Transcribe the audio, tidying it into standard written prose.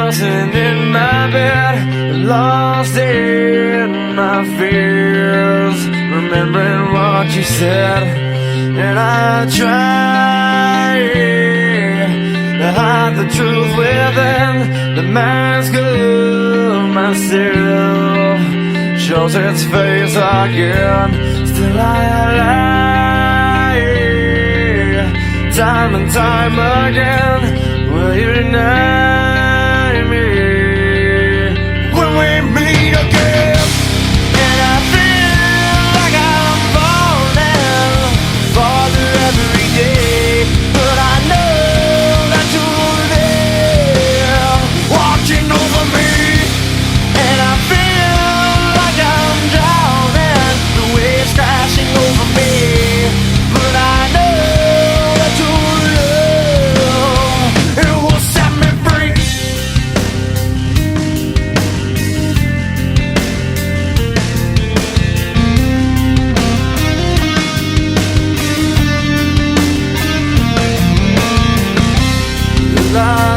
tossing in my bed, lost in my fears, remembering what you said. And I try to hide the truth within the mask of myself, shows its face again. Still I lie, time and time again. Will you deny me when we meet again? And I feel like I'm falling farther every day, but I know that you're there watching over me. And I feel like I'm drowning, the waves crashing over me, but I know that your love, it will set me free. Love